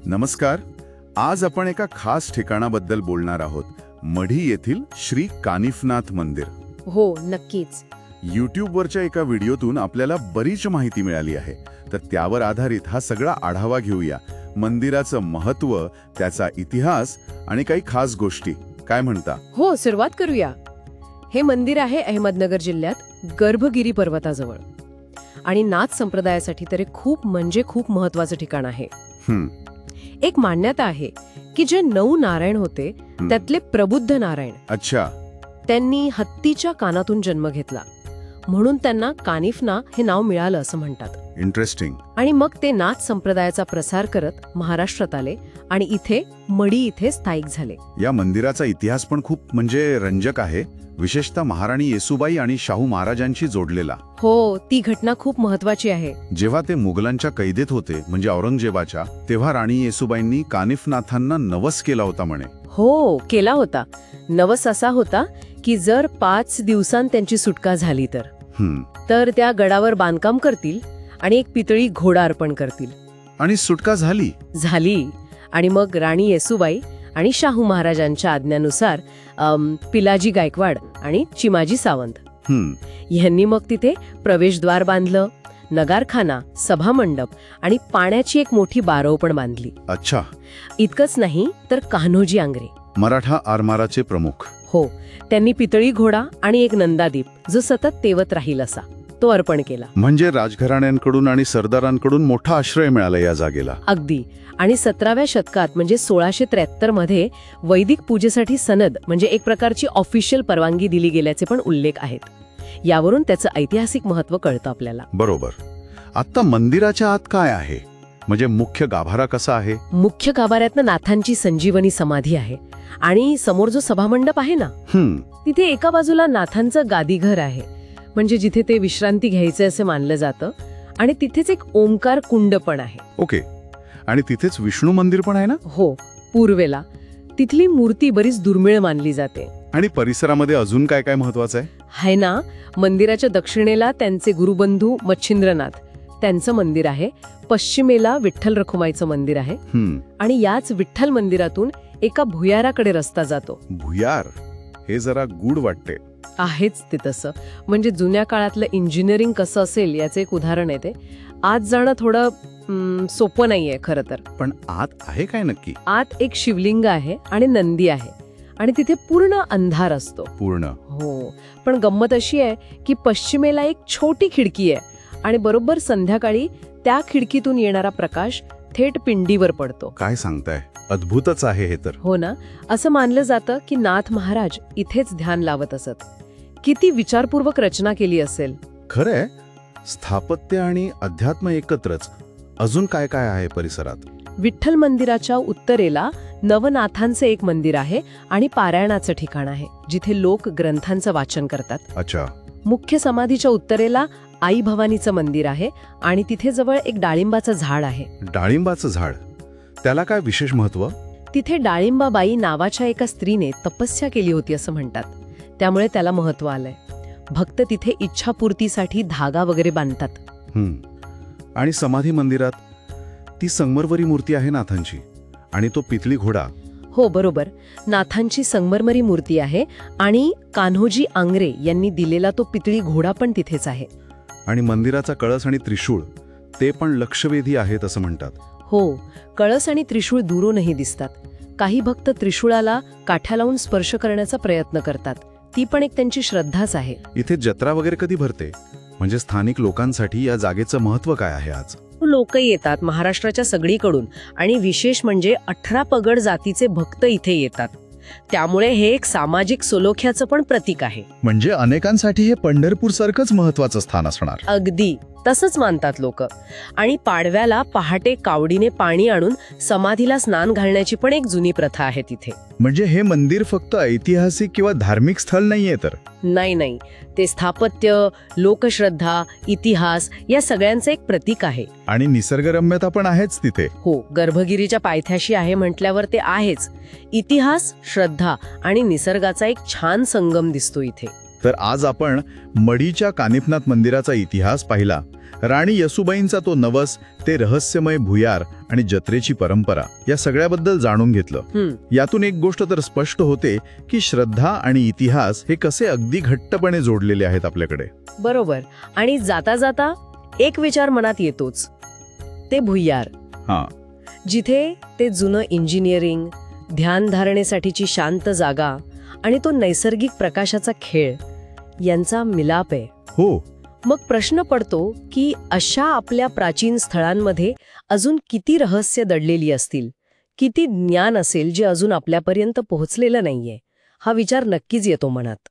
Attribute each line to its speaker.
Speaker 1: नमस्कार. आज आपण एका खास ठिकाणाबद्दल बोलणार आहोत. मढी येथील श्री कानिफनाथ मंदिर.
Speaker 2: हो, नक्कीच.
Speaker 1: यूट्यूबवरच्या एका व्हिडिओतून आपल्याला बरीच माहिती मिळाली आहे, तर त्यावर आधारित हा सगळा आढावा घेऊया. मंदिराचं महत्त्व, त्याचा इतिहास आणि काही खास गोष्टी. काय म्हणता?
Speaker 2: हो, सुरुवात करूया. हे मंदिर आहे अहमदनगर जिल्ह्यात गर्भगिरी पर्वताजवळ आणि नाथ संप्रदायासाठी तर खूप महत्वाचं ठिकाण आहे. एक मान्यता आहे की जे 9 नारायण होते त्यातले प्रबुद्ध नारायण,
Speaker 1: अच्छा,
Speaker 2: त्यांनी हत्तीच्या कानातून जन्म घेतला, म्हणून त्यांना कानिफना हे नाव मिळालं असं म्हणतात.
Speaker 1: इंटरेस्टिंग.
Speaker 2: आणि मग ते नाथ संप्रदायाचा प्रसार करत महाराष्ट्रात आले आणि इथे मढी इथे स्थायिक झाले.
Speaker 1: या मंदिराचा इतिहास पण खूप रंजक आहे, विशेषतः महाराणी येसूबाई आणि शाहू महाराजांशी जोडलेला.
Speaker 2: हो, ती घटना खूप महत्वाची आहे.
Speaker 1: जेव्हा ते मुघलांच्या कैदेत होते, औरंगजेबाच्या, तेव्हा राणी येसूबाईंनी कानिफनाथांना नवस केला होता म्हणे.
Speaker 2: हो, केला होता. नवस असा होता की जर 5 दिवसांत त्यांची सुटका झाली तर त्या गडावर बांधकाम करतील आणि एक पितळी घोडा अर्पण करतील.
Speaker 1: आणि सुटका झाली.
Speaker 2: आणि मग राणी येसूबाई आणि शाहू महाराजांच्या आज्ञानुसार पिलाजी गायकवाड आणि चिमाजी सावंत यांनी मग तिथे प्रवेशद्वार बांधलं, नगारखाना, सभामंडप आणि पाण्याची एक मोठी बारव पण बांधली.
Speaker 1: अच्छा.
Speaker 2: इतकंच नाही तर कान्होजी आंग्रे,
Speaker 1: मराठा आरमाराचे प्रमुख,
Speaker 2: हो, त्यांनी पितळी घोडा आणि एक नंदादीप जो सतत तेवत राहील असा तो अर्पण केला.
Speaker 1: म्हणजे राजघराण्यांकडून आणि सरदारांकडून मोठा आश्रय मिळाला या जागेला.
Speaker 2: अगदी. आणि 17व्या शतकात म्हणजे 1673 मध्ये वैदिक पूजेसाठी सनद म्हणजे एक प्रकारची ऑफिशियल परवानगी दिली गेल्याचे पण उल्लेख आहेत. यावरून त्याचं ऐतिहासिक महत्त्व कळतं आपल्याला.
Speaker 1: बरोबर. आता मंदिराच्या आत काय आहे? म्हणजे मुख्य गाभारा कसा आहे?
Speaker 2: मुख्य गाभाऱ्यातनं नाथांची संजीवनी समाधी आहे आणि समोर जो सभामंडप आहे ना, तिथे एका बाजूला नाथांचं गादीघर आहे, म्हणजे जिथे ते विश्रांती घ्यायचे असे मानलं जातं. आणि तिथेच एक ओंकार कुंड पण आहे.
Speaker 1: ओके. आणि तिथेच विष्णू मंदिर पण आहे ना?
Speaker 2: हो, पूर्वेला. तिथली मूर्ती बरीच दुर्मिळ मानली जाते.
Speaker 1: आणि परिसरामध्ये अजून काय काय महत्वाचं
Speaker 2: आहे ना? मंदिराच्या दक्षिणेला त्यांचे गुरुबंधू मच्छिंद्रनाथ त्यांचं मंदिर आहे. पश्चिमेला विठ्ठल रखुमाईचं मंदिर आहे. आणि याच विठ्ठल मंदिरातून एका भुयाराकडे रस्ता जातो.
Speaker 1: भुयार हे जरा गूढ वाटते.
Speaker 2: आहेच ते तसं. म्हणजे जुन्या काळातलं इंजिनिअरिंग कसं असेल याचं एक उदाहरण आहे ते. आत जाणं थोडं सोपं नाहीये खरं तर.
Speaker 1: पण आत आहे काय नक्की?
Speaker 2: आत एक शिवलिंग आहे आणि नंदी आहे आणि तिथे पूर्ण अंधार असतो.
Speaker 1: पूर्ण?
Speaker 2: हो. पण गंमत अशी आहे की पश्चिमेला एक छोटी खिडकी आहे आणि बरोबर संध्याकाळी त्या खिडकीतून येणारा प्रकाश थेट पिंडीवर पडतो.
Speaker 1: काय सांगताय? अद्भुतच आहे हे तर.
Speaker 2: हो ना. असं मानलं जातं की नाथ महाराज इथेच ध्यान लावत असत. किती विचारपूर्वक रचना केली असेल.
Speaker 1: खरंय. स्थापत्य आणि अध्यात्म एकत्रच. अजून काय काय आहे परिसरात?
Speaker 2: विठ्ठल मंदिराच्या उत्तरेला नवनाथांचं एक मंदिर आहे आणि पारायणाचं ठिकाण आहे, जिथे लोक ग्रंथांचं वाचन करतात.
Speaker 1: अच्छा.
Speaker 2: मुख्य समाधीच्या उत्तरेला आई भवानीचं मंदिर आहे आणि तिथे जवळ एक डाळिंबाचं झाड आहे.
Speaker 1: डाळिंबाचं झाड? त्याला काय विशेष महत्व?
Speaker 2: तिथे डाळिंबाबाई नावाच्या एका स्त्रीने तपस्या केली होती असं म्हणतात, त्यामुळे त्याला महत्व आलंय. भक्त तिथे इच्छापूर्तीसाठी धागा वगैरे बांधतात.
Speaker 1: आणि समाधी मंदिरात ती संगमरवरी मूर्ती आहे नाथांची, आणि तो पितळी घोडा.
Speaker 2: हो, बरोबर. नाथांची संगमरमरी मूर्ती आहे आणि कान्होजी आंग्रे यांनी दिलेला तो पितळी घोडा पण तिथेच आहे.
Speaker 1: आणि मंदिराचा कळस आणि त्रिशूळ ते पण लक्षवेधी आहेत असं म्हणतात.
Speaker 2: हो, कळस आणि त्रिशूळ दुरूनही दिसतात. काही भक्त त्रिशूळाला काठ्या लावून स्पर्श करण्याचा प्रयत्न करतात. ती पण एक त्यांची श्रद्धाच आहे.
Speaker 1: इथे जत्रा वगैरे कधी भरते? म्हणजे स्थानिक लोकांसाठी या जागेचं महत्व काय आहे आज?
Speaker 2: लोक येतात महाराष्ट्राच्या सगळीकडून आणि विशेष म्हणजे 18 पगड जातीचे भक्त इथे येतात. त्यामुळे हे एक सामाजिक सलोख्याचं पण प्रतीक आहे.
Speaker 1: म्हणजे अनेकांसाठी हे पंढरपूर सारखंच महत्वाचं स्थान असणार.
Speaker 2: अगदी तसंच मानतात लोक. आणि पाडव्याला पहाटे कावडीने पाणी आणून समाधीला स्नान घालण्याची पण एक जुनी प्रथा आहे तिथे.
Speaker 1: म्हणजे हे मंदिर फक्त ऐतिहासिक किंवा धार्मिक स्थळ नाहीये तर?
Speaker 2: नाही, ते स्थापत्य, लोकश्रद्धा, इतिहास या सगळ्यांचं एक प्रतीक आहे.
Speaker 1: आणि निसर्गरम्यता पण आहेच तिथे.
Speaker 2: हो, गर्भगिरीच्या पायथ्याशी आहे म्हटल्यावर ते आहेच. इतिहास, श्रद्धा आणि निसर्गाचा एक छान संगम दिसतो इथे.
Speaker 3: तर आज आपण मढीच्या कानिफनाथ मंदिराचा इतिहास पाहिला, राणी येसूबाईंचा तो नवस, ते रहस्यमय भुयार आणि जत्रेची परंपरा, या सगळ्याबद्दल जाणून घेतलं. यातून एक गोष्ट तर स्पष्ट होते की श्रद्धा आणि इतिहास हे कसे अगदी घट्टपणे जोडलेले आहेत आपल्याकडे.
Speaker 2: बरोबर. आणि जाता जाता एक विचार मनात येतोच, ते भुयार. जिथे ते जुनं इंजिनिअरिंग, ध्यानधारणेसाठीची शांत जागा आणि तो नैसर्गिक प्रकाशाचा खेळ यांचा मिलाप आहे.
Speaker 3: हो.
Speaker 2: मग प्रश्न पडतो की अशा आपल्या प्राचीन स्थळांमध्ये अजून किती रहस्य दडलेली असतील, किती ज्ञान असेल जे अजून आपल्यापर्यंत पोहोचलेलं नाहीये. हा विचार नक्कीच येतो मनात.